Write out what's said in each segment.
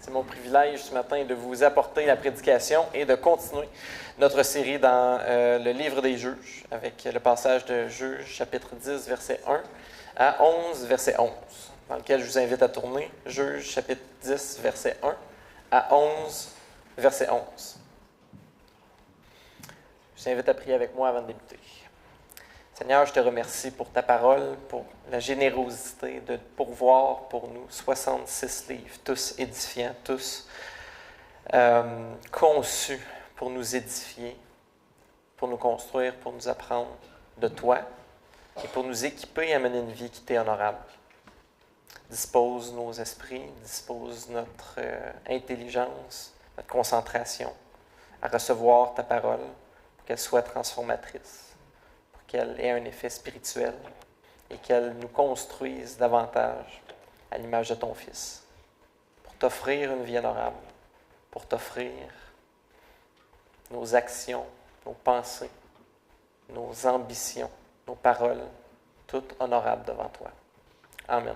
C'est mon privilège ce matin de vous apporter la prédication et de continuer notre série dans le livre des Juges avec le passage de Juges chapitre 10, verset 1 à 11, verset 11, dans lequel je vous invite à tourner. Juges chapitre 10, verset 1 à 11, verset 11. Je vous invite à prier avec moi avant de débuter. Seigneur, je te remercie pour ta parole, pour la générosité de pourvoir pour nous 66 livres, tous édifiants, tous conçus pour nous édifier, pour nous construire, pour nous apprendre de toi et pour nous équiper à mener une vie qui t'est honorable. Dispose nos esprits, dispose notre intelligence, notre concentration à recevoir ta parole pour qu'elle soit transformatrice, qu'elle ait un effet spirituel et qu'elle nous construise davantage à l'image de ton Fils, pour t'offrir une vie honorable, pour t'offrir nos actions, nos pensées, nos ambitions, nos paroles, toutes honorables devant toi. Amen.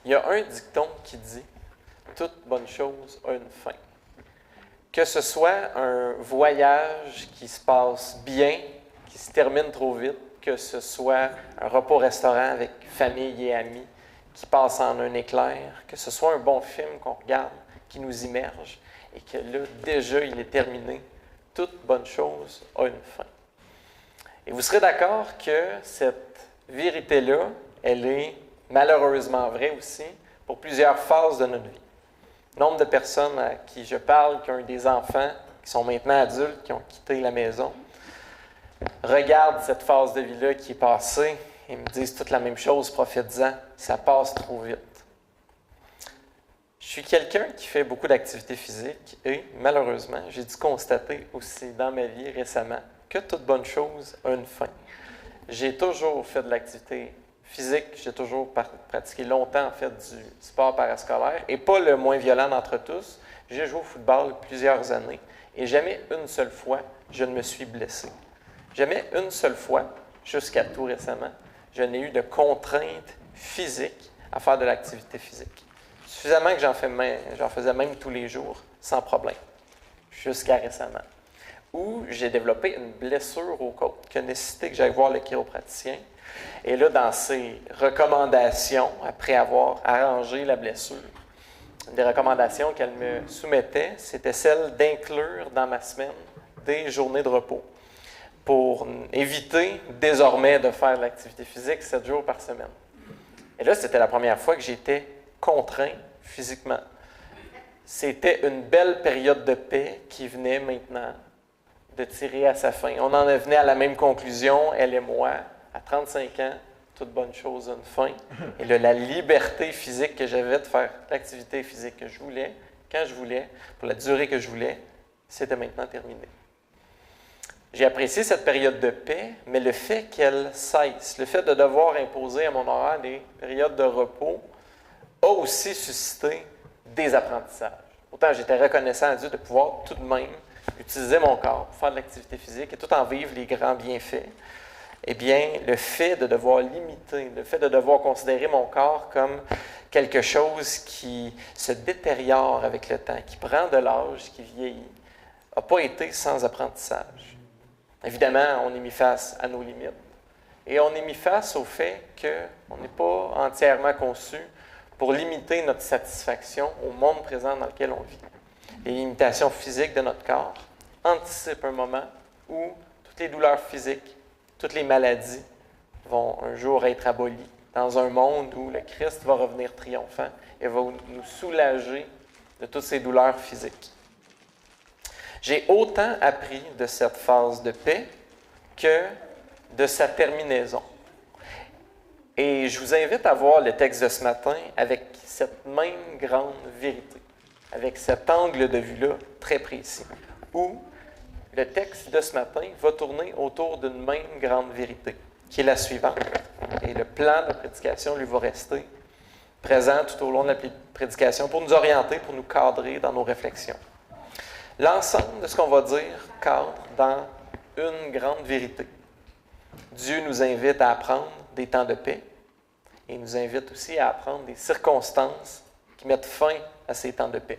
Il y a un dicton qui dit « Toute bonne chose a une fin ». Que ce soit un voyage qui se passe bien, qui se termine trop vite, que ce soit un repas au restaurant avec famille et amis qui passe en un éclair, que ce soit un bon film qu'on regarde, qui nous immerge, et que là, déjà, il est terminé. Toute bonne chose a une fin. Et vous serez d'accord que cette vérité-là, elle est malheureusement vraie aussi pour plusieurs phases de notre vie. Nombre de personnes à qui je parle, qui ont eu des enfants, qui sont maintenant adultes, qui ont quitté la maison, regardent cette phase de vie-là qui est passée et me disent toute la même chose, profites-en, ça passe trop vite. Je suis quelqu'un qui fait beaucoup d'activités physiques et malheureusement, j'ai dû constater aussi dans ma vie récemment que toute bonne chose a une fin. J'ai toujours fait de l'activité physique, j'ai toujours pratiqué longtemps en fait du sport parascolaire et pas le moins violent d'entre tous. J'ai joué au football plusieurs années et jamais une seule fois je ne me suis blessé. Jamais une seule fois, jusqu'à tout récemment, je n'ai eu de contraintes physiques à faire de l'activité physique. Suffisamment que j'en faisais même tous les jours, sans problème, jusqu'à récemment. Où j'ai développé une blessure aux côtes qui a nécessité que j'aille voir le chiropraticien. Et là, dans ses recommandations, après avoir arrangé la blessure, des recommandations qu'elle me soumettait, c'était celle d'inclure dans ma semaine des journées de repos pour éviter désormais de faire de l'activité physique 7 jours par semaine. Et là, c'était la première fois que j'étais contraint physiquement. C'était une belle période de paix qui venait maintenant de tirer à sa fin. On en venait à la même conclusion, elle et moi, à 35 ans, toute bonne chose a une fin. Et là, la liberté physique que j'avais de faire l'activité physique que je voulais, quand je voulais, pour la durée que je voulais, c'était maintenant terminé. J'ai apprécié cette période de paix, mais le fait qu'elle cesse, le fait de devoir imposer à mon horaire des périodes de repos, a aussi suscité des apprentissages. Autant j'étais reconnaissant à Dieu de pouvoir tout de même utiliser mon corps pour faire de l'activité physique et tout en vivre les grands bienfaits. Eh bien, le fait de devoir limiter, le fait de devoir considérer mon corps comme quelque chose qui se détériore avec le temps, qui prend de l'âge, qui vieillit, n'a pas été sans apprentissage. Évidemment, on est mis face à nos limites et on est mis face au fait qu'on n'est pas entièrement conçu pour limiter notre satisfaction au monde présent dans lequel on vit. Les limitations physiques de notre corps anticipent un moment où toutes les douleurs physiques, toutes les maladies vont un jour être abolies dans un monde où le Christ va revenir triomphant et va nous soulager de toutes ces douleurs physiques. J'ai autant appris de cette phase de paix que de sa terminaison. Et je vous invite à voir le texte de ce matin avec cette même grande vérité, avec cet angle de vue-là très précis, où le texte de ce matin va tourner autour d'une même grande vérité, qui est la suivante. Et le plan de prédication lui va rester présent tout au long de la prédication pour nous orienter, pour nous cadrer dans nos réflexions. L'ensemble de ce qu'on va dire cadre dans une grande vérité. Dieu nous invite à apprendre des temps de paix et il nous invite aussi à apprendre des circonstances qui mettent fin à ces temps de paix.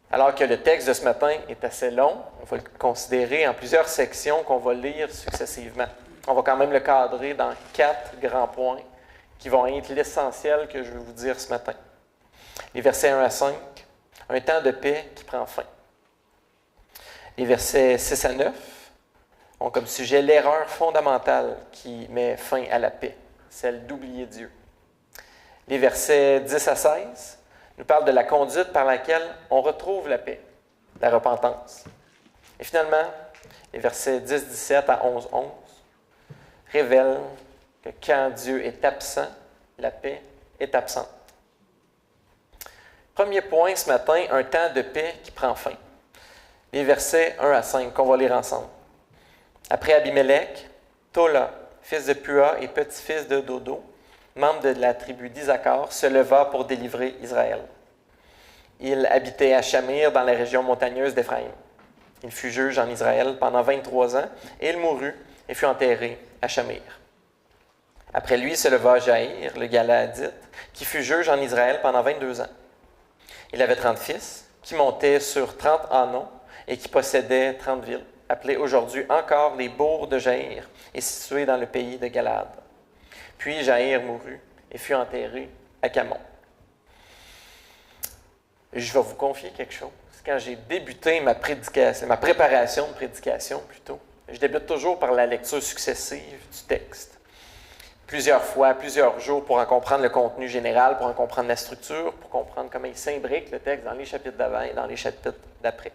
Alors que le texte de ce matin est assez long, on va le considérer en plusieurs sections qu'on va lire successivement. On va quand même le cadrer dans 4 grands points qui vont être l'essentiel que je vais vous dire ce matin. Les versets 1 à 5, un temps de paix qui prend fin. Les versets 6 à 9 ont comme sujet l'erreur fondamentale qui met fin à la paix, celle d'oublier Dieu. Les versets 10 à 16 nous parlent de la conduite par laquelle on retrouve la paix, la repentance. Et finalement, les versets 10-17 à 11-11 révèlent que quand Dieu est absent, la paix est absente. Premier point ce matin, un temps de paix qui prend fin. Les versets 1 à 5 qu'on va lire ensemble. Après Abimelech, Tola, fils de Pua et petit-fils de Dodo, membre de la tribu d'Isachar, se leva pour délivrer Israël. Il habitait à Shamir dans la région montagneuse d'Éphraïm. Il fut juge en Israël pendant 23 ans et il mourut et fut enterré à Shamir. Après lui se leva Jaïr, le Galaadite, qui fut juge en Israël pendant 22 ans. Il avait 30 fils, qui montaient sur 30 ânons et qui possédaient 30 villes, appelées aujourd'hui encore les bourgs de Jaïr et situées dans le pays de Galaad. Puis Jaïr mourut et fut enterré à Camon. Je vais vous confier quelque chose. Quand j'ai débuté ma préparation de prédication plutôt, je débute toujours par la lecture successive du texte. Plusieurs fois, plusieurs jours pour en comprendre le contenu général, pour en comprendre la structure, pour comprendre comment il s'imbrique le texte dans les chapitres d'avant et dans les chapitres d'après.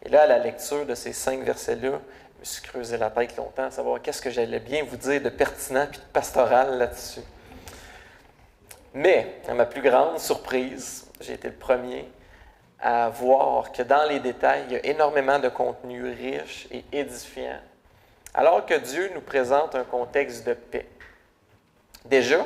Et là, à la lecture de ces 5 versets-là, je me suis creusé la tête longtemps à savoir qu'est-ce que j'allais bien vous dire de pertinent et de pastoral là-dessus. Mais, à ma plus grande surprise, j'ai été le premier à voir que dans les détails, il y a énormément de contenu riche et édifiant, alors que Dieu nous présente un contexte de paix. Déjà,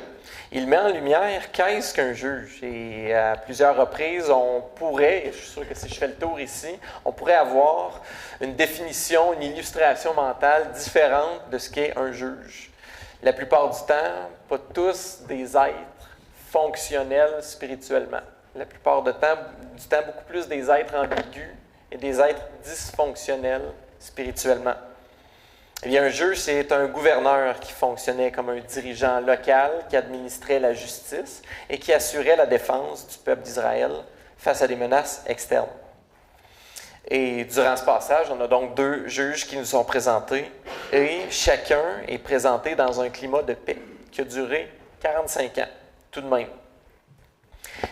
il met en lumière qu'est-ce qu'un juge. Et à plusieurs reprises, on pourrait, et je suis sûr que si je fais le tour ici, on pourrait avoir une définition, une illustration mentale différente de ce qu'est un juge. La plupart du temps, pas tous des êtres fonctionnels spirituellement. La plupart du temps, beaucoup plus des êtres ambigus et des êtres dysfonctionnels spirituellement. Eh bien, un juge, c'est un gouverneur qui fonctionnait comme un dirigeant local, qui administrait la justice et qui assurait la défense du peuple d'Israël face à des menaces externes. Et durant ce passage, on a donc 2 juges qui nous sont présentés et chacun est présenté dans un climat de paix qui a duré 45 ans, tout de même.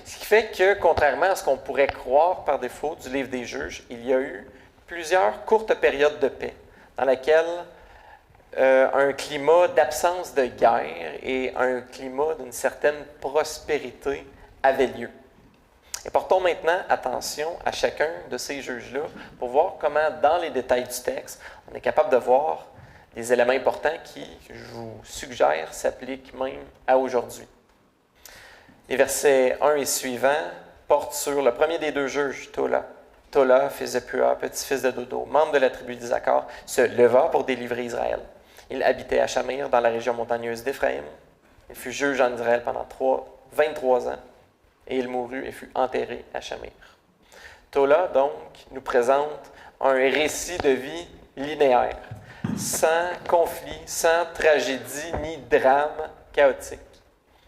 Ce qui fait que, contrairement à ce qu'on pourrait croire par défaut du livre des juges, il y a eu plusieurs courtes périodes de paix dans lesquelles un climat d'absence de guerre et un climat d'une certaine prospérité avait lieu. Et portons maintenant attention à chacun de ces juges-là pour voir comment, dans les détails du texte, on est capable de voir des éléments importants qui, je vous suggère, s'appliquent même à aujourd'hui. Les versets 1 et suivants portent sur le premier des 2 juges, Tola. Tola, fils de Pua, petit-fils de Dodo, membre de la tribu d'Isachar, se leva pour délivrer Israël. Il habitait à Shamir, dans la région montagneuse d'Éphraïm. Il fut juge en Israël pendant 23 ans, et il mourut et fut enterré à Shamir. Tola, donc, nous présente un récit de vie linéaire, sans conflit, sans tragédie ni drame chaotique,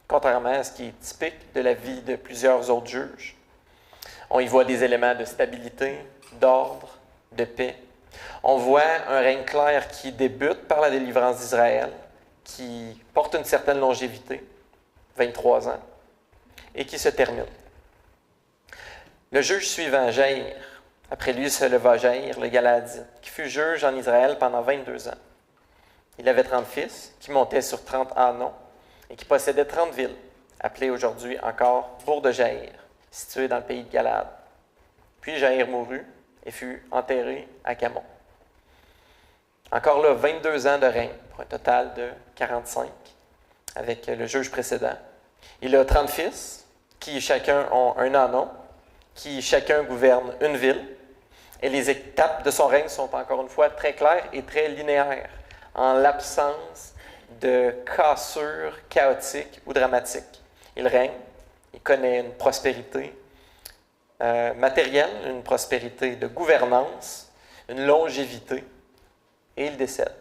contrairement à ce qui est typique de la vie de plusieurs autres juges. On y voit des éléments de stabilité, d'ordre, de paix. On voit un règne clair qui débute par la délivrance d'Israël, qui porte une certaine longévité, 23 ans, et qui se termine. Le juge suivant, Jaïr, après lui se leva Jaïr, le Galaadite, qui fut juge en Israël pendant 22 ans. Il avait 30 fils, qui montaient sur 30 ânons, et qui possédaient 30 villes, appelées aujourd'hui encore bourgs de Jaïr, situées dans le pays de Galaad. Puis Jaïr mourut et fut enterré à Camon. Encore là, 22 ans de règne, pour un total de 45, avec le juge précédent. Il a 30 fils, qui chacun ont un ânon, qui chacun gouverne une ville, et les étapes de son règne sont encore une fois très claires et très linéaires, en l'absence de cassures chaotiques ou dramatiques. Il règne, Il connaît une prospérité matérielle, une prospérité de gouvernance, une longévité, et il décède.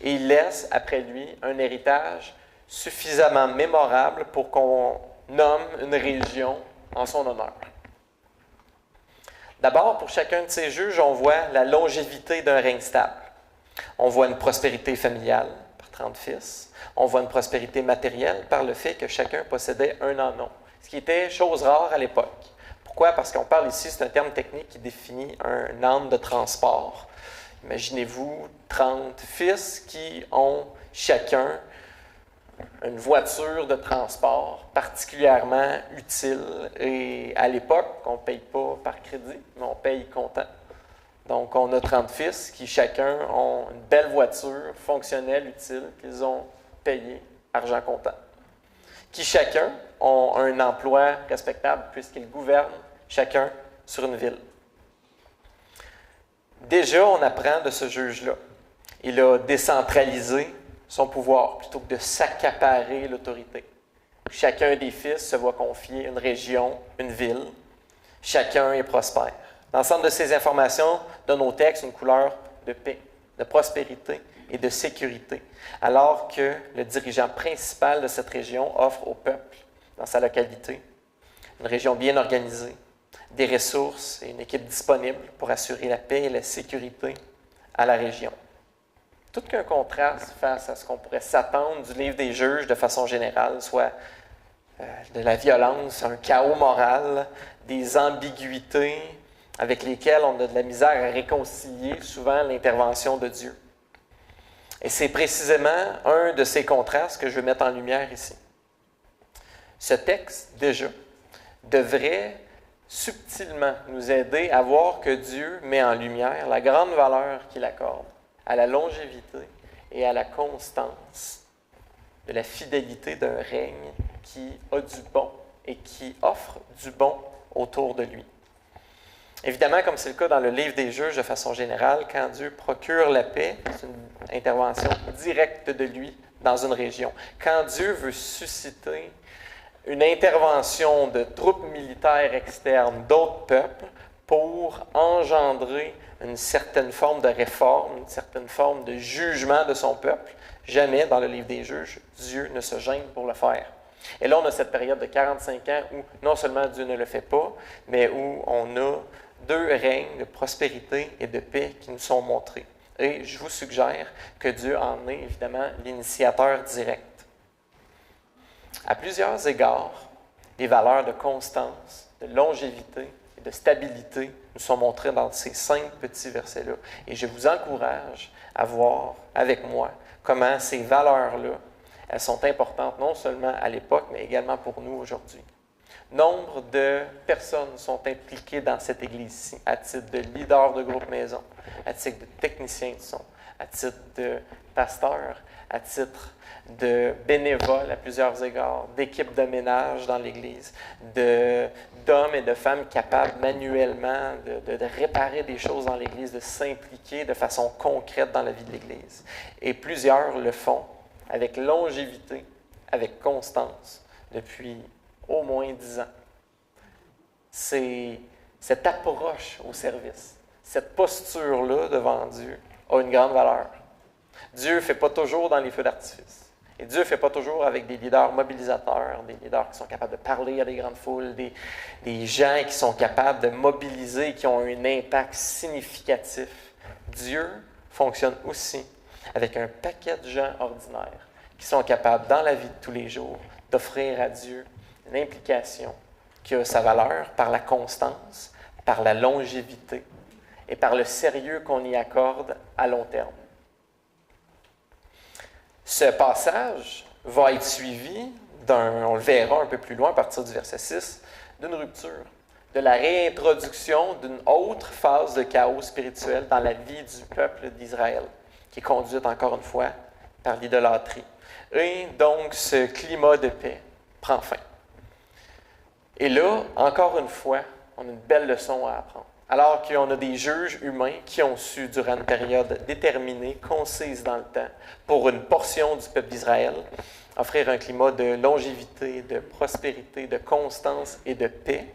Et il laisse après lui un héritage suffisamment mémorable pour qu'on nomme une région en son honneur. D'abord, pour chacun de ces juges, on voit la longévité d'un règne stable. On voit une prospérité familiale par 30 fils. On voit une prospérité matérielle par le fait que chacun possédait un anon, ce qui était chose rare à l'époque. Pourquoi? Parce qu'on parle ici, c'est un terme technique qui définit un âne de transport. Imaginez-vous 30 fils qui ont chacun une voiture de transport particulièrement utile. Et à l'époque, on ne paye pas par crédit, mais on paye comptant. Donc, on a 30 fils qui chacun ont une belle voiture fonctionnelle, utile, qu'ils ont payé argent comptant. Qui chacun ont un emploi respectable puisqu'ils gouvernent chacun sur une ville. Déjà, on apprend de ce juge-là. Il a décentralisé son pouvoir plutôt que de s'accaparer l'autorité. Chacun des fils se voit confier une région, une ville. Chacun est prospère. L'ensemble de ces informations donne au texte une couleur de paix, de prospérité et de sécurité, alors que le dirigeant principal de cette région offre au peuple, dans sa localité, une région bien organisée, des ressources et une équipe disponible pour assurer la paix et la sécurité à la région. Tout qu'un contraste face à ce qu'on pourrait s'attendre du livre des juges de façon générale, soit de la violence, un chaos moral, des ambiguïtés avec lesquelles on a de la misère à réconcilier souvent l'intervention de Dieu. Et c'est précisément un de ces contrastes que je veux mettre en lumière ici. Ce texte, déjà, devrait subtilement nous aider à voir que Dieu met en lumière la grande valeur qu'il accorde à la longévité et à la constance de la fidélité d'un règne qui a du bon et qui offre du bon autour de lui. Évidemment, comme c'est le cas dans le livre des juges de façon générale, quand Dieu procure la paix, c'est une intervention directe de lui dans une région. Quand Dieu veut susciter une intervention de troupes militaires externes d'autres peuples pour engendrer une certaine forme de réforme, une certaine forme de jugement de son peuple, jamais dans le livre des juges, Dieu ne se gêne pour le faire. Et là, on a cette période de 45 ans où non seulement Dieu ne le fait pas, mais où on a deux règnes de prospérité et de paix qui nous sont montrés. Et je vous suggère que Dieu en est évidemment l'initiateur direct. À plusieurs égards, les valeurs de constance, de longévité et de stabilité nous sont montrées dans ces 5 petits versets-là. Et je vous encourage à voir avec moi comment ces valeurs-là, elles sont importantes non seulement à l'époque, mais également pour nous aujourd'hui. Nombre de personnes sont impliquées dans cette Église-ci à titre de leader de groupe maison, à titre de technicien de son, à titre de pasteur, à titre de bénévoles à plusieurs égards, d'équipes de ménage dans l'Église, d'hommes et de femmes capables manuellement de réparer des choses dans l'Église, de s'impliquer de façon concrète dans la vie de l'Église. Et plusieurs le font avec longévité, avec constance, depuis au moins 10 ans. C'est cette approche au service, cette posture-là devant Dieu a une grande valeur. Dieu ne fait pas toujours dans les feux d'artifice. Et Dieu ne fait pas toujours avec des leaders mobilisateurs, des leaders qui sont capables de parler à des grandes foules, des gens qui sont capables de mobiliser, qui ont un impact significatif. Dieu fonctionne aussi avec un paquet de gens ordinaires qui sont capables, dans la vie de tous les jours, d'offrir à Dieu une implication qui a sa valeur par la constance, par la longévité et par le sérieux qu'on y accorde à long terme. Ce passage va être suivi on le verra un peu plus loin à partir du verset 6, d'une rupture, de la réintroduction d'une autre phase de chaos spirituel dans la vie du peuple d'Israël, qui est conduite encore une fois par l'idolâtrie. Et donc, ce climat de paix prend fin. Et là, encore une fois, on a une belle leçon à apprendre. Alors qu'on a des juges humains qui ont su, durant une période déterminée, concise dans le temps, pour une portion du peuple d'Israël, offrir un climat de longévité, de prospérité, de constance et de paix.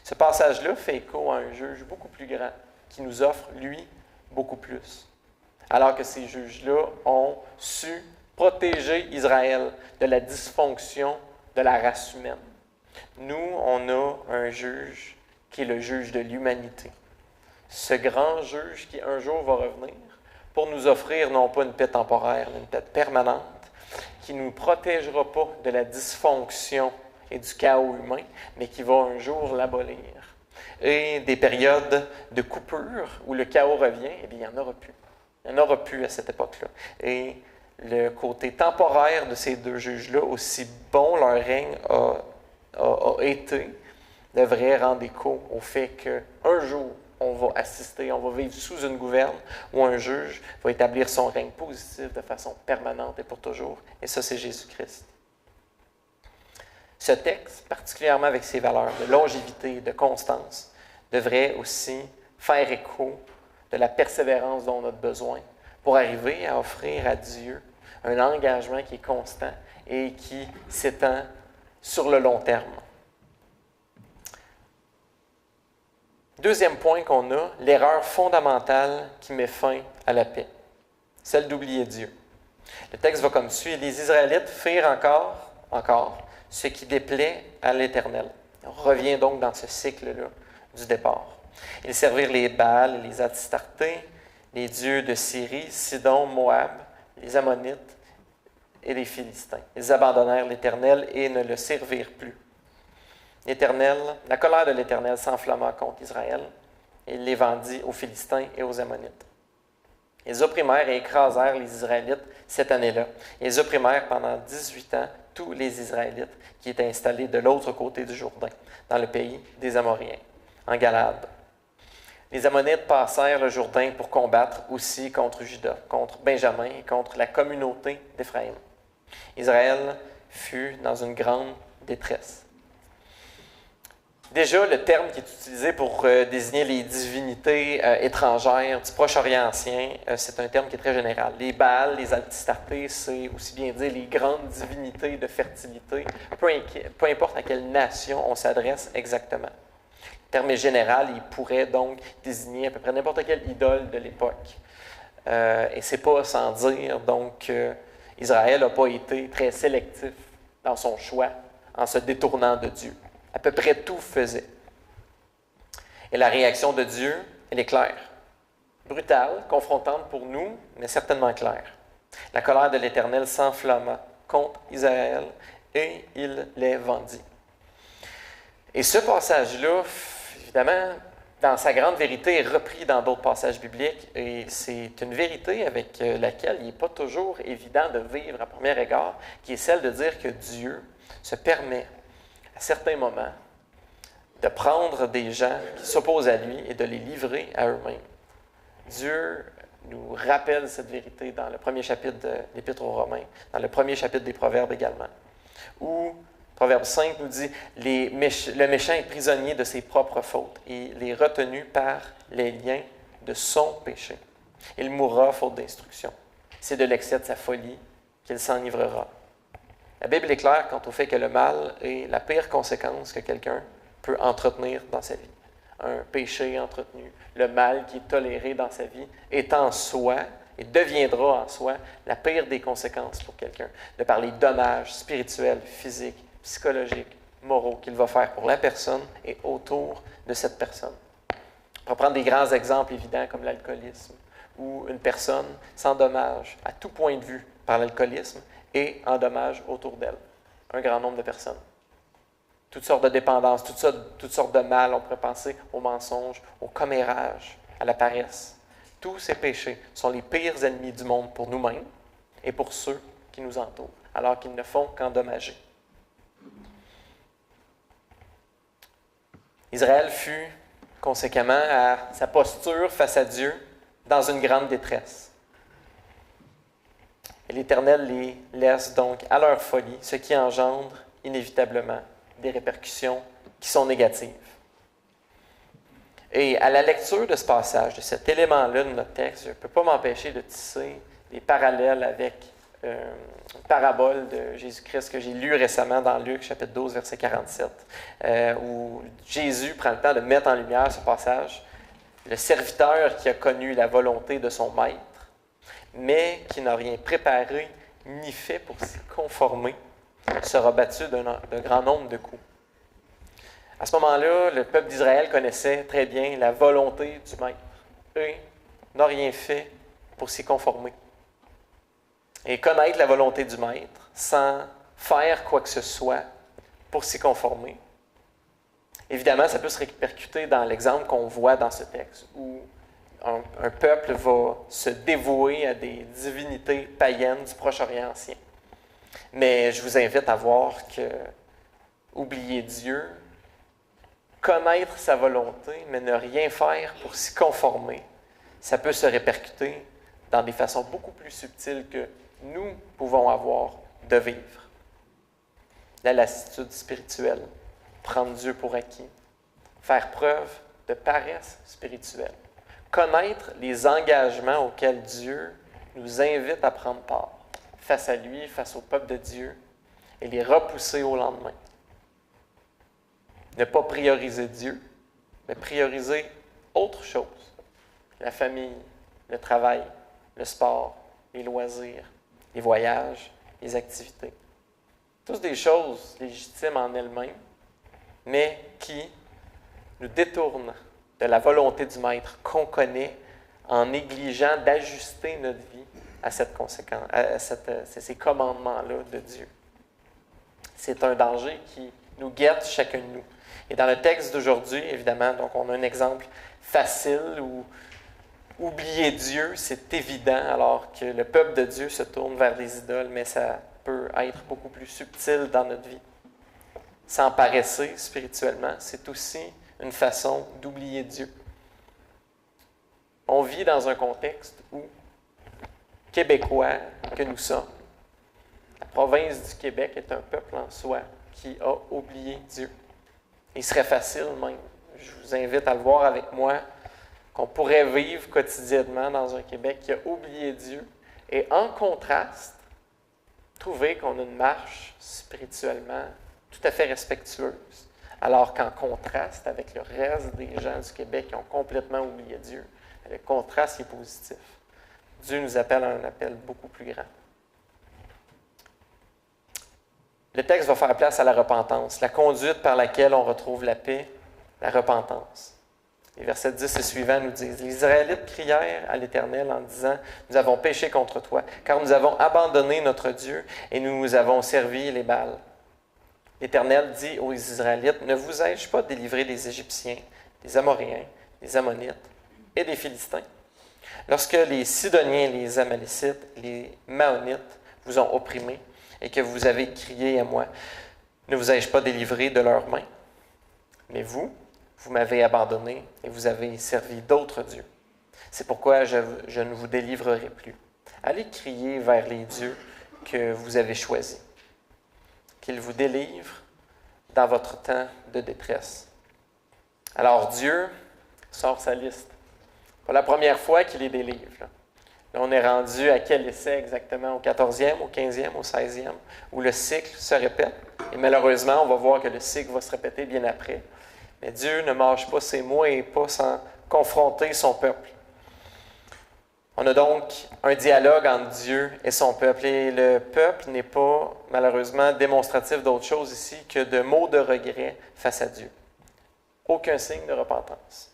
Ce passage-là fait écho à un juge beaucoup plus grand qui nous offre, lui, beaucoup plus. Alors que ces juges-là ont su protéger Israël de la dysfonction de la race humaine. Nous, on a un juge qui est le juge de l'humanité. Ce grand juge qui un jour va revenir pour nous offrir non pas une paix temporaire, mais une paix permanente, qui ne nous protégera pas de la dysfonction et du chaos humain, mais qui va un jour l'abolir. Et des périodes de coupure où le chaos revient, eh bien, il n'y en aura plus. Il n'y en aura plus à cette époque-là. Et le côté temporaire de ces deux juges-là, aussi bon leur règne a été, devrait rendre écho au fait qu'un jour, on va assister, on va vivre sous une gouverne où un juge va établir son règne positif de façon permanente et pour toujours. Et ça, c'est Jésus-Christ. Ce texte, particulièrement avec ses valeurs de longévité et de constance, devrait aussi faire écho de la persévérance dont on a besoin pour arriver à offrir à Dieu un engagement qui est constant et qui s'étend sur le long terme. Deuxième point qu'on a, l'erreur fondamentale qui met fin à la paix, celle d'oublier Dieu. Le texte va comme suit. Les Israélites firent encore ce qui déplaît à l'Éternel. On revient donc dans ce cycle-là du départ. Ils servirent les Baals, les Astartés, les dieux de Syrie, Sidon, Moab, les Ammonites et les Philistins. Ils abandonnèrent l'Éternel et ne le servirent plus. La colère de l'Éternel s'enflamma contre Israël et il les vendit aux Philistins et aux Ammonites. Ils opprimèrent et écrasèrent les Israélites cette année-là. Ils opprimèrent pendant 18 ans tous les Israélites qui étaient installés de l'autre côté du Jourdain, dans le pays des Amoréens, en Galade. Les Ammonites passèrent le Jourdain pour combattre aussi contre Juda, contre Benjamin et contre la communauté d'Éphraïm. Israël fut dans une grande détresse. Déjà, le terme qui est utilisé pour désigner les divinités étrangères du Proche-Orient ancien, c'est un terme qui est très général. Les Baals, les Astartés, c'est aussi bien dire les grandes divinités de fertilité, peu importe à quelle nation on s'adresse exactement. Le terme est général, il pourrait donc désigner à peu près n'importe quelle idole de l'époque. Et c'est pas sans dire donc Israël n'a pas été très sélectif dans son choix en se détournant de Dieu. À peu près tout faisait. Et la réaction de Dieu, elle est claire. Brutale, confrontante pour nous, mais certainement claire. La colère de l'Éternel s'enflamma contre Israël et il les vendit. Et ce passage-là, évidemment, dans sa grande vérité, est repris dans d'autres passages bibliques et c'est une vérité avec laquelle il n'est pas toujours évident de vivre à premier égard, qui est celle de dire que Dieu se permet à certains moments, de prendre des gens qui s'opposent à lui et de les livrer à eux-mêmes. Dieu nous rappelle cette vérité dans le premier chapitre de l'Épître aux Romains, dans le premier chapitre des Proverbes également, où Proverbe 5 nous dit « Le méchant est prisonnier de ses propres fautes et il est retenu par les liens de son péché. Il mourra faute d'instruction. C'est de l'excès de sa folie qu'il s'enivrera. » La Bible est claire quant au fait que le mal est la pire conséquence que quelqu'un peut entretenir dans sa vie. Un péché entretenu, le mal qui est toléré dans sa vie, est en soi et deviendra en soi la pire des conséquences pour quelqu'un, de par les dommages spirituels, physiques, psychologiques, moraux qu'il va faire pour la personne et autour de cette personne. On va prendre des grands exemples évidents comme l'alcoolisme, où une personne s'endommage à tout point de vue par l'alcoolisme et endommage autour d'elle un grand nombre de personnes. Toutes sortes de dépendances, toutes sortes de mal, on pourrait penser au mensonge, au commérage, à la paresse. Tous ces péchés sont les pires ennemis du monde pour nous-mêmes et pour ceux qui nous entourent, alors qu'ils ne font qu'endommager. Israël fut conséquemment à sa posture face à Dieu dans une grande détresse. Et l'Éternel les laisse donc à leur folie, ce qui engendre inévitablement des répercussions qui sont négatives. Et à la lecture de ce passage, de cet élément-là de notre texte, je ne peux pas m'empêcher de tisser des parallèles avec une parabole de Jésus-Christ que j'ai lue récemment dans Luc, chapitre 12, verset 47, où Jésus prend le temps de mettre en lumière ce passage. Le serviteur qui a connu la volonté de son maître, mais qui n'a rien préparé ni fait pour s'y conformer, sera battu d'un grand nombre de coups. À ce moment-là, le peuple d'Israël connaissait très bien la volonté du maître. Eux n'ont rien fait pour s'y conformer. Et connaître la volonté du maître sans faire quoi que ce soit pour s'y conformer. Évidemment, ça peut se répercuter dans l'exemple qu'on voit dans ce texte, où un peuple va se dévouer à des divinités païennes du Proche-Orient ancien. Mais je vous invite à voir que oublier Dieu, connaître sa volonté, mais ne rien faire pour s'y conformer, ça peut se répercuter dans des façons beaucoup plus subtiles que nous pouvons avoir de vivre. La lassitude spirituelle, prendre Dieu pour acquis, faire preuve de paresse spirituelle, connaître les engagements auxquels Dieu nous invite à prendre part, face à lui, face au peuple de Dieu, et les repousser au lendemain. Ne pas prioriser Dieu, mais prioriser autre chose. La famille, le travail, le sport, les loisirs, les voyages, les activités. Toutes des choses légitimes en elles-mêmes, mais qui nous détournent de la volonté du Maître qu'on connaît en négligeant d'ajuster notre vie à cette conséquence, ces commandements-là de Dieu. C'est un danger qui nous guette chacun de nous. Et dans le texte d'aujourd'hui, évidemment, donc on a un exemple facile où oublier Dieu, c'est évident, alors que le peuple de Dieu se tourne vers les idoles, mais ça peut être beaucoup plus subtil dans notre vie. S'emparesser spirituellement, c'est aussi une façon d'oublier Dieu. On vit dans un contexte où, Québécois que nous sommes, la province du Québec est un peuple en soi qui a oublié Dieu. Il serait facile même, je vous invite à le voir avec moi, qu'on pourrait vivre quotidiennement dans un Québec qui a oublié Dieu et en contraste, trouver qu'on a une marche spirituellement tout à fait respectueuse, alors qu'en contraste avec le reste des gens du Québec qui ont complètement oublié Dieu, le contraste est positif. Dieu nous appelle à un appel beaucoup plus grand. Le texte va faire place à la repentance, la conduite par laquelle on retrouve la paix, la repentance. Les versets 10 et suivants nous disent « Les Israélites crièrent à l'Éternel en disant « Nous avons péché contre toi, car nous avons abandonné notre Dieu et nous avons servi les Baals. » L'Éternel dit aux Israélites « Ne vous ai-je pas délivré des Égyptiens, des Amoréens, des Ammonites et des Philistins? Lorsque les Sidoniens, les Amalécites, les Maonites vous ont opprimés et que vous avez crié à moi, ne vous ai-je pas délivré de leurs mains? Mais vous m'avez abandonné et vous avez servi d'autres dieux. C'est pourquoi je ne vous délivrerai plus. Allez crier vers les dieux que vous avez choisis, qu'ils vous délivrent dans votre temps de détresse. » Alors Dieu sort sa liste. Pas la première fois qu'il les délivre. Là, on est rendu à quel essai exactement? Au 14e, au 15e, au 16e, où le cycle se répète. Et malheureusement, on va voir que le cycle va se répéter bien après. Mais Dieu ne mâche pas ses mots et pas sans confronter son peuple. On a donc un dialogue entre Dieu et son peuple. Et le peuple n'est pas, malheureusement, démonstratif d'autre chose ici que de mots de regret face à Dieu. Aucun signe de repentance.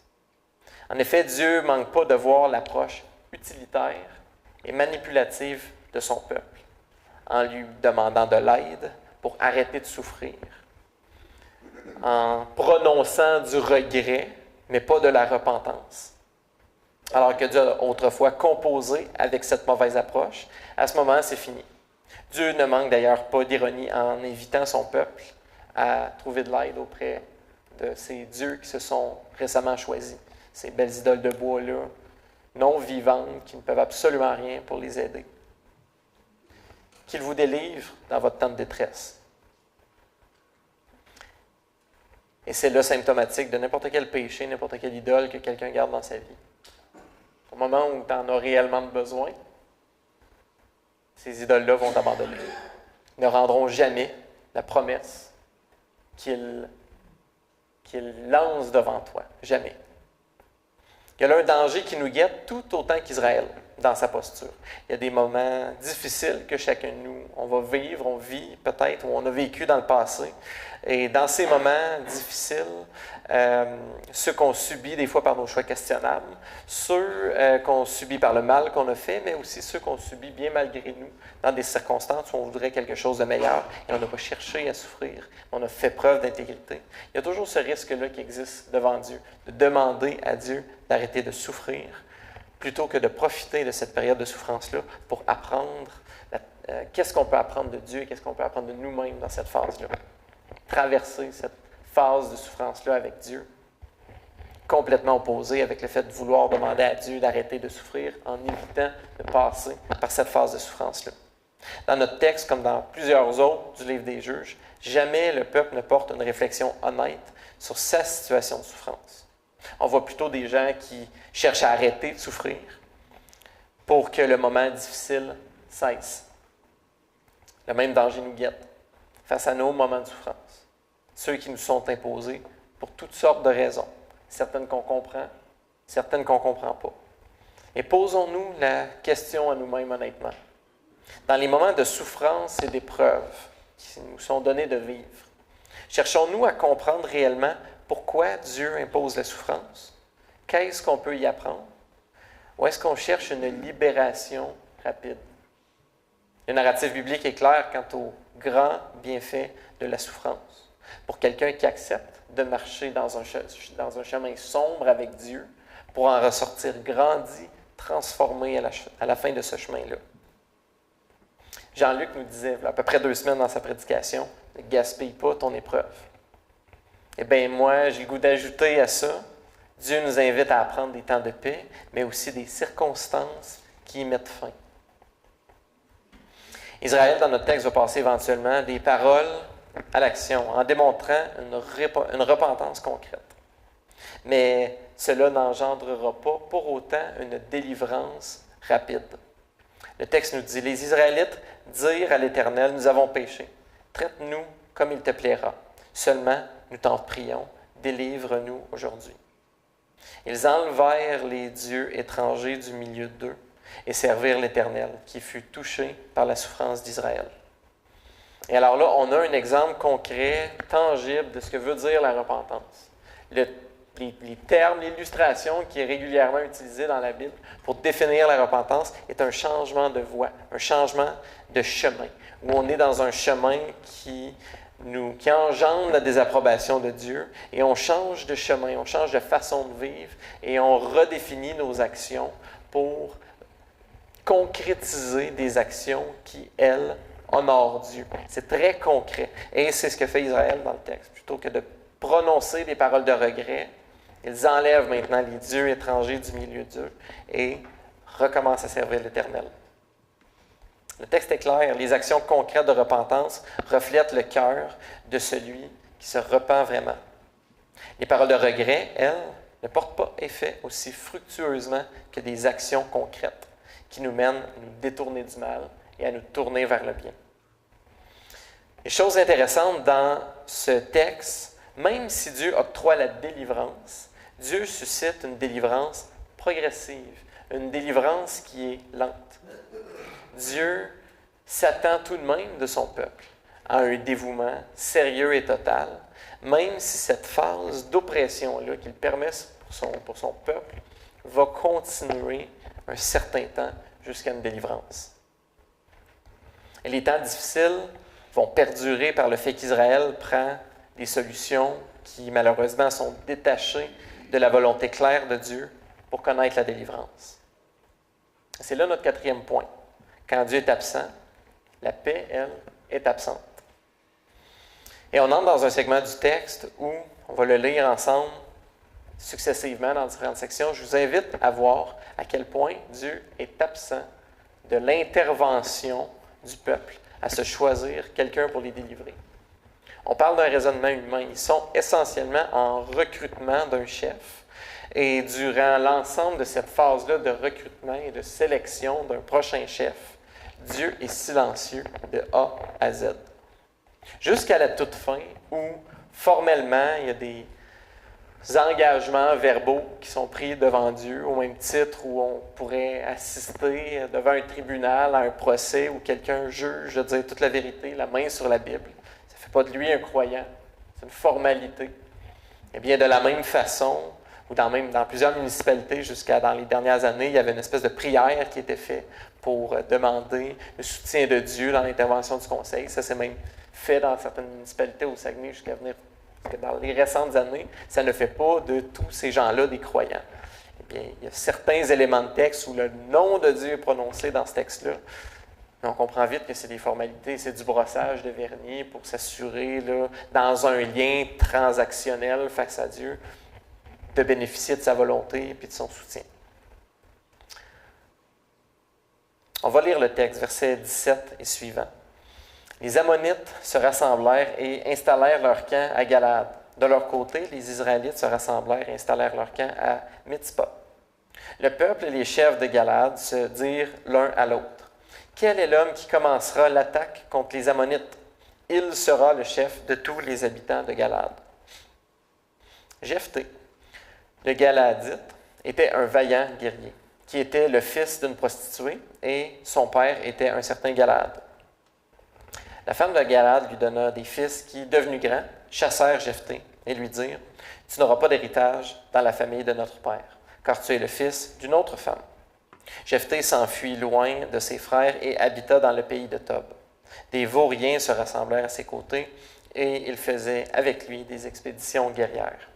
En effet, Dieu ne manque pas de voir l'approche utilitaire et manipulative de son peuple, en lui demandant de l'aide pour arrêter de souffrir, en prononçant du regret, mais pas de la repentance. Alors que Dieu a autrefois composé avec cette mauvaise approche, à ce moment, c'est fini. Dieu ne manque d'ailleurs pas d'ironie en invitant son peuple à trouver de l'aide auprès de ces dieux qui se sont récemment choisis, ces belles idoles de bois-là, non vivantes, qui ne peuvent absolument rien pour les aider. Qu'il vous délivre dans votre temps de détresse. Et c'est là symptomatique de n'importe quel péché, n'importe quelle idole que quelqu'un garde dans sa vie. Au moment où tu en as réellement besoin, ces idoles-là vont t'abandonner. Ils ne rendront jamais la promesse qu'ils lancent devant toi. Jamais. Il y a là un danger qui nous guette tout autant qu'Israël dans sa posture. Il y a des moments difficiles que chacun de nous, on va vivre, on vit peut-être, ou on a vécu dans le passé. Et dans ces moments difficiles, ceux qu'on subit des fois par nos choix questionnables, ceux qu'on subit par le mal qu'on a fait, mais aussi ceux qu'on subit bien malgré nous, dans des circonstances où on voudrait quelque chose de meilleur et on n'a pas cherché à souffrir, on a fait preuve d'intégrité. Il y a toujours ce risque-là qui existe devant Dieu, de demander à Dieu d'arrêter de souffrir, plutôt que de profiter de cette période de souffrance-là pour apprendre qu'est-ce qu'on peut apprendre de Dieu et qu'est-ce qu'on peut apprendre de nous-mêmes dans cette phase-là. Traverser cette phase de souffrance-là avec Dieu, complètement opposé avec le fait de vouloir demander à Dieu d'arrêter de souffrir en évitant de passer par cette phase de souffrance-là. Dans notre texte, comme dans plusieurs autres du livre des Juges, jamais le peuple ne porte une réflexion honnête sur sa situation de souffrance. On voit plutôt des gens qui cherchent à arrêter de souffrir pour que le moment difficile cesse. Le même danger nous guette face à nos moments de souffrance. Ceux qui nous sont imposés pour toutes sortes de raisons. Certaines qu'on comprend, certaines qu'on ne comprend pas. Et posons-nous la question à nous-mêmes honnêtement. Dans les moments de souffrance et d'épreuve qui nous sont donnés de vivre, cherchons-nous à comprendre réellement pourquoi Dieu impose la souffrance? Qu'est-ce qu'on peut y apprendre? Ou est-ce qu'on cherche une libération rapide? Le narratif biblique est clair quant au grand bienfait de la souffrance. Pour quelqu'un qui accepte de marcher dans un chemin sombre avec Dieu, pour en ressortir grandi, transformé à la fin de ce chemin-là. Jean-Luc nous disait, il y a à peu près 2 semaines dans sa prédication, « Ne gaspille pas ton épreuve ». Eh bien, moi, j'ai le goût d'ajouter à ça, Dieu nous invite à apprendre des temps de paix, mais aussi des circonstances qui y mettent fin. Israël, dans notre texte, va passer éventuellement des paroles à l'action, en démontrant une repentance concrète. Mais cela n'engendrera pas pour autant une délivrance rapide. Le texte nous dit, « Les Israélites dirent à l'Éternel, nous avons péché. Traite-nous comme il te plaira. Seulement, nous t'en prions, délivre-nous aujourd'hui. » Ils enlevèrent les dieux étrangers du milieu d'eux et servirent l'Éternel, qui fut touché par la souffrance d'Israël. Et alors là, on a un exemple concret, tangible de ce que veut dire la repentance. Les termes, l'illustration qui est régulièrement utilisée dans la Bible pour définir la repentance est un changement de voie, un changement de chemin, où on est dans un chemin qui engendre la désapprobation de Dieu, et on change de chemin, on change de façon de vivre, et on redéfinit nos actions pour concrétiser des actions qui, elles, honorent Dieu. C'est très concret. Et c'est ce que fait Israël dans le texte. Plutôt que de prononcer des paroles de regret, ils enlèvent maintenant les dieux étrangers du milieu d'eux et recommencent à servir l'Éternel. Le texte est clair, les actions concrètes de repentance reflètent le cœur de celui qui se repent vraiment. Les paroles de regret, elles, ne portent pas effet aussi fructueusement que des actions concrètes qui nous mènent à nous détourner du mal et à nous tourner vers le bien. Les choses intéressantes dans ce texte, même si Dieu octroie la délivrance, Dieu suscite une délivrance progressive, une délivrance qui est lente. Dieu s'attend tout de même de son peuple à un dévouement sérieux et total, même si cette phase d'oppression-là qu'il permet pour son peuple va continuer un certain temps jusqu'à une délivrance. Et les temps difficiles vont perdurer par le fait qu'Israël prend des solutions qui, malheureusement, sont détachées de la volonté claire de Dieu pour connaître la délivrance. C'est là notre 4e point. Quand Dieu est absent, la paix, elle, est absente. Et on entre dans un segment du texte où on va le lire ensemble successivement dans différentes sections. Je vous invite à voir à quel point Dieu est absent de l'intervention du peuple à se choisir quelqu'un pour les délivrer. On parle d'un raisonnement humain. Ils sont essentiellement en recrutement d'un chef. Et durant l'ensemble de cette phase-là de recrutement et de sélection d'un prochain chef, Dieu est silencieux de A à Z. Jusqu'à la toute fin, où formellement, il y a des engagements verbaux qui sont pris devant Dieu, au même titre où on pourrait assister devant un tribunal à un procès où quelqu'un juge de dire toute la vérité, la main sur la Bible. Ça ne fait pas de lui un croyant, c'est une formalité. Eh bien, de la même façon, ou dans plusieurs municipalités, jusqu'à dans les dernières années, il y avait une espèce de prière qui était faite pour demander le soutien de Dieu dans l'intervention du conseil. Ça s'est même fait dans certaines municipalités au Saguenay jusqu'à venir, parce que dans les récentes années, ça ne fait pas de tous ces gens-là des croyants. Eh bien, il y a certains éléments de texte où le nom de Dieu est prononcé dans ce texte-là. On comprend vite que c'est des formalités, c'est du brossage de vernis pour s'assurer, là, dans un lien transactionnel face à Dieu, de bénéficier de sa volonté et de son soutien. On va lire le texte, versets 17 et suivants. Les Ammonites se rassemblèrent et installèrent leur camp à Galade. De leur côté, les Israélites se rassemblèrent et installèrent leur camp à Mitzpah. Le peuple et les chefs de Galade se dirent l'un à l'autre: quel est l'homme qui commencera l'attaque contre les Ammonites? Il sera le chef de tous les habitants de Galade. Jephthé, le Galadite, était un vaillant guerrier, qui était le fils d'une prostituée, et son père était un certain Galad. La femme de Galad lui donna des fils qui, devenus grands, chassèrent Jephthé et lui dirent: tu n'auras pas d'héritage dans la famille de notre père, car tu es le fils d'une autre femme. Jephthé s'enfuit loin de ses frères et habita dans le pays de Tob. Des vauriens se rassemblèrent à ses côtés, et il faisait avec lui des expéditions guerrières.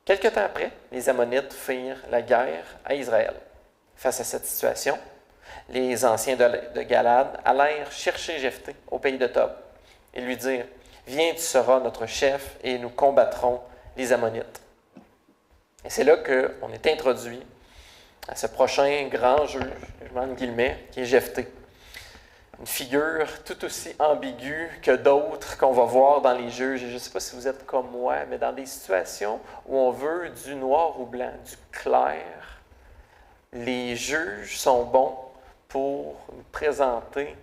Quelque temps après, les Ammonites firent la guerre à Israël. Face à cette situation, les anciens de Galad allèrent chercher Jephthé au pays de Tob et lui dirent: viens, tu seras notre chef et nous combattrons les Ammonites. Et c'est là qu'on est introduit à ce prochain grand juge, je mets entre guillemets, qui est Jephthé. Une figure tout aussi ambiguë que d'autres qu'on va voir dans les juges. Et je ne sais pas si vous êtes comme moi, mais dans des situations où on veut du noir ou blanc, du clair, les juges sont bons pour nous présenter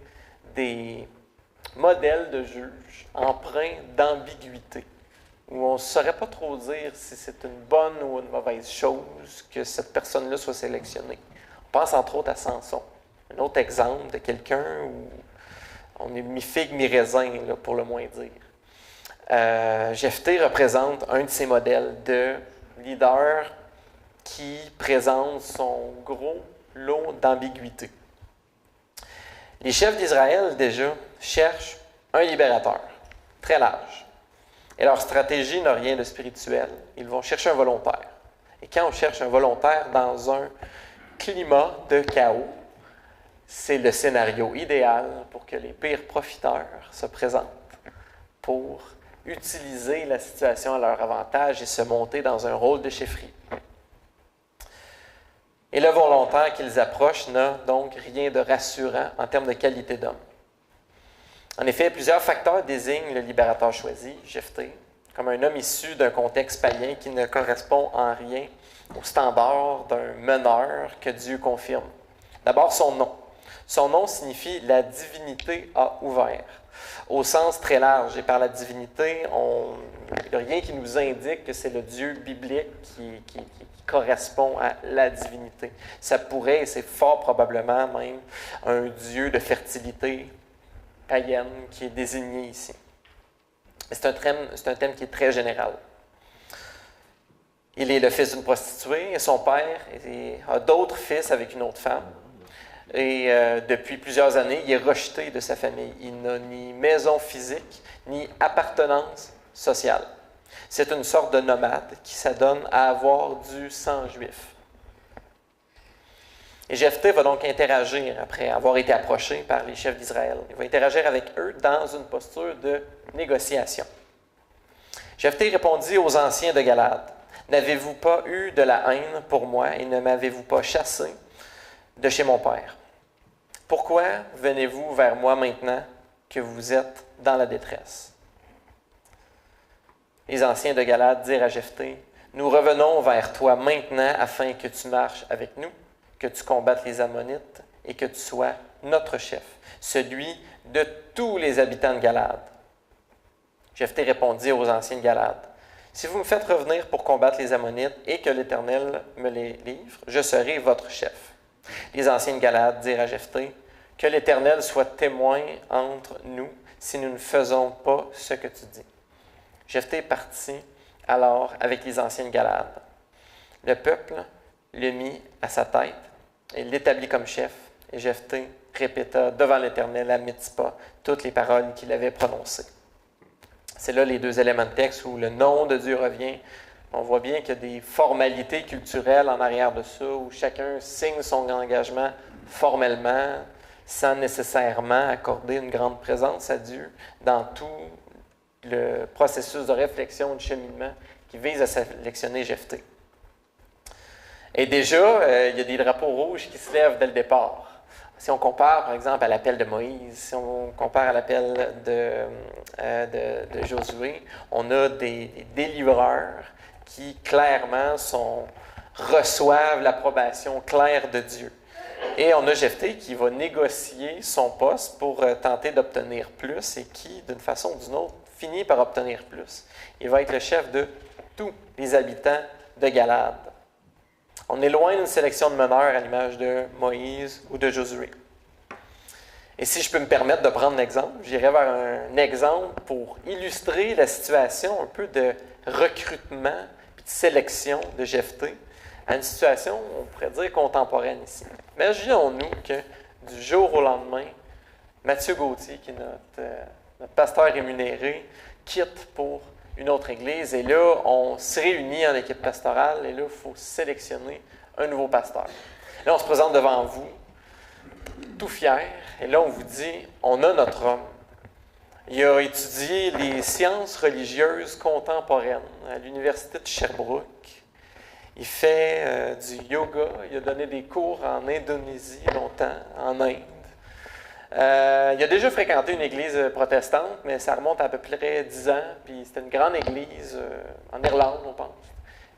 des modèles de juges empreints d'ambiguïté, où on ne saurait pas trop dire si c'est une bonne ou une mauvaise chose que cette personne-là soit sélectionnée. On pense entre autres à Samson. Un autre exemple de quelqu'un où on est mi-figue, mi-raisin, là, pour le moins dire. Jephthé représente un de ces modèles de leader qui présente son gros lot d'ambiguïté. Les chefs d'Israël, déjà, cherchent un libérateur, très large. Et leur stratégie n'a rien de spirituel. Ils vont chercher un volontaire. Et quand on cherche un volontaire dans un climat de chaos, c'est le scénario idéal pour que les pires profiteurs se présentent pour utiliser la situation à leur avantage et se monter dans un rôle de chefferie. Et le volontaire qu'ils approchent n'a donc rien de rassurant en termes de qualité d'homme. En effet, plusieurs facteurs désignent le libérateur choisi, Jephthé, comme un homme issu d'un contexte païen qui ne correspond en rien au standard d'un meneur que Dieu confirme. D'abord, son nom. Son nom signifie « la divinité a ouvert », au sens très large. Et par la divinité, il n'y a rien qui nous indique que c'est le Dieu biblique qui correspond à la divinité. Ça pourrait, et c'est fort probablement même, un Dieu de fertilité païenne qui est désigné ici. C'est un thème qui est très général. Il est le fils d'une prostituée et son père a d'autres fils avec une autre femme. Et depuis plusieurs années, il est rejeté de sa famille. Il n'a ni maison physique, ni appartenance sociale. C'est une sorte de nomade qui s'adonne à avoir du sang juif. Et Jephthé va donc interagir après avoir été approché par les chefs d'Israël. Il va interagir avec eux dans une posture de négociation. Jephthé répondit aux anciens de Galad: n'avez-vous pas eu de la haine pour moi et ne m'avez-vous pas chassé de chez mon père? Pourquoi venez-vous vers moi maintenant que vous êtes dans la détresse? Les anciens de Galad dirent à Jephthé: nous revenons vers toi maintenant afin que tu marches avec nous, que tu combattes les Ammonites et que tu sois notre chef, celui de tous les habitants de Galade. Jephthé répondit aux anciens de Galade, « Si vous me faites revenir pour combattre les Ammonites et que l'Éternel me les livre, je serai votre chef. » Les anciens de Galade dirent à Jephthé, « Que l'Éternel soit témoin entre nous si nous ne faisons pas ce que tu dis. » Jephthé partit alors avec les anciens de Galade. Le peuple le mit à sa tête et l'établit comme chef, et Jephthé répéta devant l'Éternel à Mitzpa toutes les paroles qu'il avait prononcées. C'est là les deux éléments de texte où le nom de Dieu revient. On voit bien qu'il y a des formalités culturelles en arrière de ça, où chacun signe son engagement formellement, sans nécessairement accorder une grande présence à Dieu dans tout le processus de réflexion, de cheminement qui vise à sélectionner Jephthé. Et déjà, il y a des drapeaux rouges qui se lèvent dès le départ. Si on compare, par exemple, à l'appel de Moïse, si on compare à l'appel de Josué, on a des délivreurs qui, clairement, reçoivent l'approbation claire de Dieu. Et on a Jephthé qui va négocier son poste pour tenter d'obtenir plus et qui, d'une façon ou d'une autre, finit par obtenir plus. Il va être le chef de tous les habitants de Galade. On est loin d'une sélection de meneurs à l'image de Moïse ou de Josué. Et si je peux me permettre de prendre un exemple, j'irai vers un exemple pour illustrer la situation un peu de recrutement et de sélection de Jephthé à une situation, on pourrait dire, contemporaine ici. Imaginons-nous que du jour au lendemain, Mathieu Gauthier, qui est notre pasteur rémunéré, quitte pour une autre église, et là, on se réunit en équipe pastorale, et là, il faut sélectionner un nouveau pasteur. Là, on se présente devant vous, tout fier, et là, on vous dit, on a notre homme. Il a étudié les sciences religieuses contemporaines à l'Université de Sherbrooke. Il fait du yoga, il a donné des cours en Indonésie longtemps, en Inde. Il a déjà fréquenté une église protestante, mais ça remonte à peu près 10 ans, puis c'était une grande église en Irlande, on pense.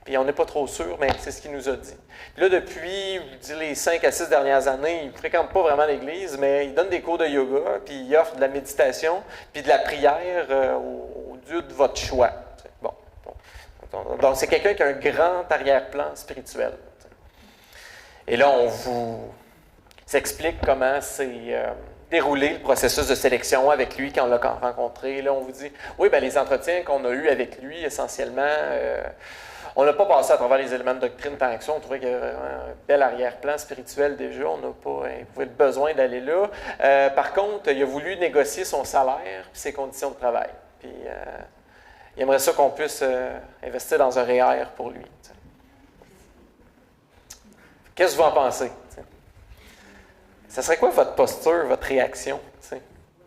Puis on n'est pas trop sûr, mais c'est ce qu'il nous a dit. Puis là, depuis les 5 à 6 dernières années, il ne fréquente pas vraiment l'église, mais il donne des cours de yoga, puis il offre de la méditation, puis de la prière au Dieu de votre choix. Bon. Donc, c'est quelqu'un qui a un grand arrière-plan spirituel. Et là, on vous explique comment c'est déroulé le processus de sélection avec lui quand on l'a rencontré. Là, on vous dit, oui, bien, les entretiens qu'on a eus avec lui, essentiellement, on n'a pas passé à travers les éléments de doctrine tant que ça. On trouvait qu'il y avait un bel arrière-plan spirituel déjà. On n'a pas éprouvé le besoin d'aller là. Par contre, il a voulu négocier son salaire et ses conditions de travail. Puis, il aimerait ça qu'on puisse investir dans un REER pour lui. T'sais. Qu'est-ce que vous en pensez? T'sais? Ça serait quoi votre posture, votre réaction? T'sais?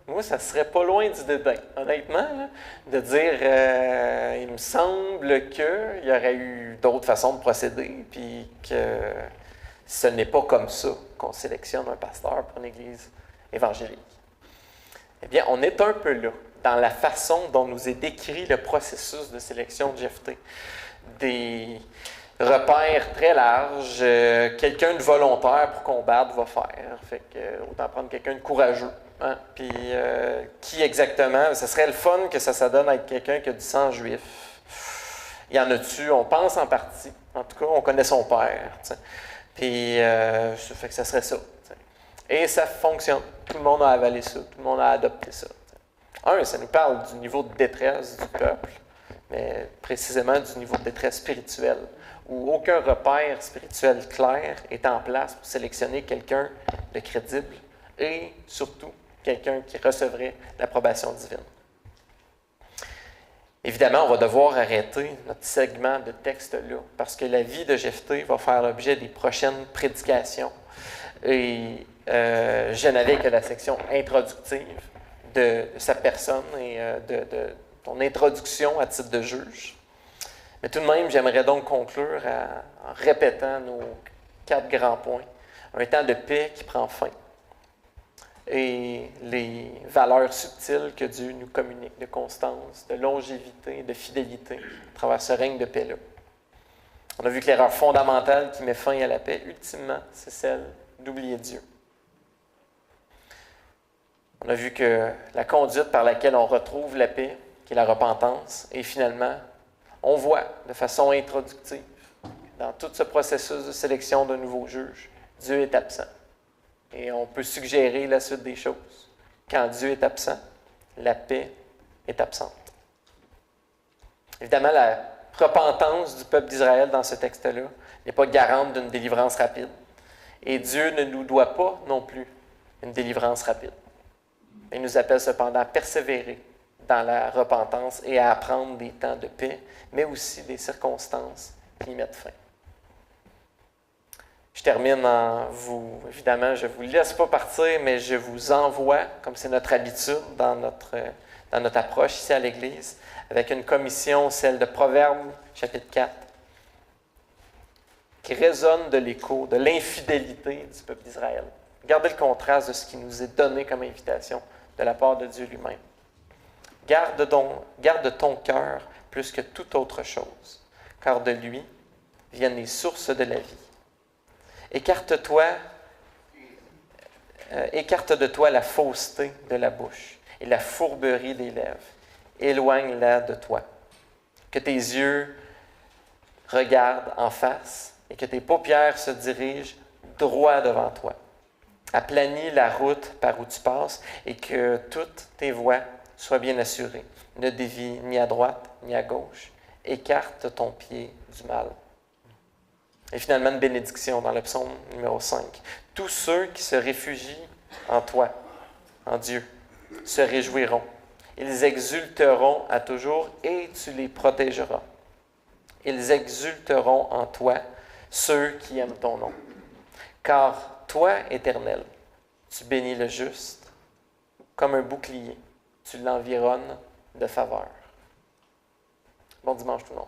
Moi, ça serait pas loin du dédain, honnêtement, là, de dire il me semble qu'il y aurait eu d'autres façons de procéder, puis que ce n'est pas comme ça qu'on sélectionne un pasteur pour une église évangélique. Eh bien, on est un peu là, dans la façon dont nous est décrit le processus de sélection de Jephthé. Des repères très larges, quelqu'un de volontaire pour combattre va faire. Fait que, autant prendre quelqu'un de courageux. Hein? Puis, qui exactement? Ce serait le fun que ça donne à être quelqu'un qui a du sang juif. Il y en a-tu? On pense en partie. En tout cas, on connaît son père. T'sais. Puis, ça fait que ça serait ça. T'sais. Et ça fonctionne. Tout le monde a avalé ça. Tout le monde a adopté ça. T'sais. Ça nous parle du niveau de détresse du peuple, mais précisément du niveau de détresse spirituelle, où aucun repère spirituel clair est en place pour sélectionner quelqu'un de crédible et surtout quelqu'un qui recevrait l'approbation divine. Évidemment, on va devoir arrêter notre segment de texte-là, parce que la vie de Jephthé va faire l'objet des prochaines prédications. Et je n'avais que la section introductive de sa personne et de ton introduction à titre de juge. Mais tout de même, j'aimerais donc conclure en répétant nos 4 grands points. Un temps de paix qui prend fin et les valeurs subtiles que Dieu nous communique, de constance, de longévité, de fidélité à travers ce règne de paix-là. On a vu que l'erreur fondamentale qui met fin à la paix, ultimement, c'est celle d'oublier Dieu. On a vu que la conduite par laquelle on retrouve la paix, qui est la repentance, et finalement, on voit de façon introductive, dans tout ce processus de sélection d'un nouveau juge, Dieu est absent. Et on peut suggérer la suite des choses. Quand Dieu est absent, la paix est absente. Évidemment, la repentance du peuple d'Israël dans ce texte-là n'est pas garante d'une délivrance rapide. Et Dieu ne nous doit pas non plus une délivrance rapide. Il nous appelle cependant à persévérer dans la repentance et à apprendre des temps de paix, mais aussi des circonstances qui y mettent fin. Je termine en vous, évidemment, je ne vous laisse pas partir, mais je vous envoie, comme c'est notre habitude dans notre approche ici à l'Église, avec une commission, celle de Proverbes, chapitre 4, qui résonne de l'écho, de l'infidélité du peuple d'Israël. Regardez le contraste de ce qui nous est donné comme invitation de la part de Dieu lui-même. Garde ton cœur plus que toute autre chose, car de lui viennent les sources de la vie. Écarte de toi la fausseté de la bouche et la fourberie des lèvres. Éloigne-la de toi. Que tes yeux regardent en face et que tes paupières se dirigent droit devant toi. Aplanis la route par où tu passes et que toutes tes voies soient bien assurées. Ne dévie ni à droite ni à gauche. Écarte ton pied du mal. Et finalement, une bénédiction dans le psaume numéro 5. Tous ceux qui se réfugient en toi, en Dieu, se réjouiront. Ils exulteront à toujours et tu les protégeras. Ils exulteront en toi, ceux qui aiment ton nom. Car toi, Éternel, tu bénis le juste comme un bouclier. Tu l'environnes de faveur. Bon dimanche tout le monde.